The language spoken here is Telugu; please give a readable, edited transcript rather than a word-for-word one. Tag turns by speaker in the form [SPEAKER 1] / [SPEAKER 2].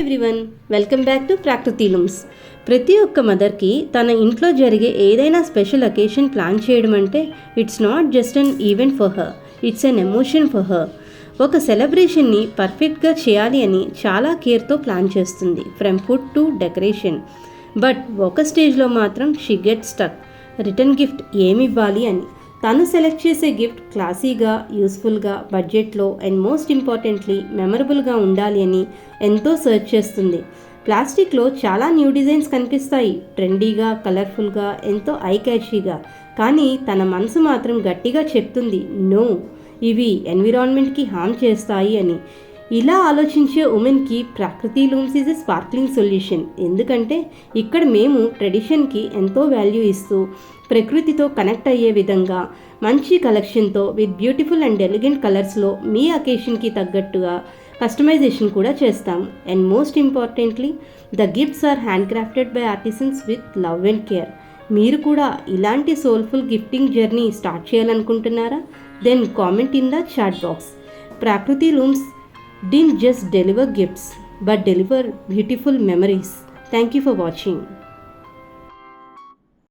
[SPEAKER 1] Everyone, welcome back to Prakriti Looms. ప్రతి ఒక్క మదర్కి తన ఇంట్లో జరిగే ఏదైనా స్పెషల్ అకేషన్ ప్లాన్ చేయడం అంటే it's not just an event for her, it's an emotion for her. ఒక సెలబ్రేషన్ని పర్ఫెక్ట్గా చేయాలి అని చాలా కేర్తో ప్లాన్ చేస్తుంది, from food to decoration. But ఒక స్టేజ్లో మాత్రం she get stuck. Return gift ఏమి ఇవ్వాలి అని. తను సెలెక్ట్ చేసే గిఫ్ట్ క్లాసీగా, యూస్ఫుల్గా, బడ్జెట్లో అండ్ మోస్ట్ ఇంపార్టెంట్లీ మెమరబుల్గా ఉండాలి అని ఎంతో సర్చ్ చేస్తుంది. ప్లాస్టిక్లో చాలా న్యూ డిజైన్స్ కనిపిస్తాయి, ట్రెండీగా, కలర్ఫుల్గా, ఎంతో ఐ క్యాచీగా. కానీ తన మనసు మాత్రం గట్టిగా చెప్తుంది, నో, ఇవి ఎన్విరాన్మెంట్కి హామ్ చేస్తాయి అని. ఇలా ఆలోచించే ఉమెన్కి Prakriti Looms is a sparkling solution. ఎందుకంటే ఇక్కడ మేము ట్రెడిషన్కి ఎంతో వాల్యూ ఇస్తూ ప్రకృతితో కనెక్ట్ అయ్యే విధంగా మంచి కలెక్షన్తో విత్ బ్యూటిఫుల్ అండ్ ఎలిగెంట్ కలర్స్లో మీ అకేషన్కి తగ్గట్టుగా కస్టమైజేషన్ కూడా చేస్తాం. And most importantly the gifts are handcrafted by artisans with love and care. మీరు కూడా ఇలాంటి సోల్ఫుల్ గిఫ్టింగ్ జర్నీ స్టార్ట్ చేయాలనుకుంటున్నారా? Then comment in the chat box. Prakriti Looms didn't just deliver gifts but deliver beautiful memories. Thank you for watching.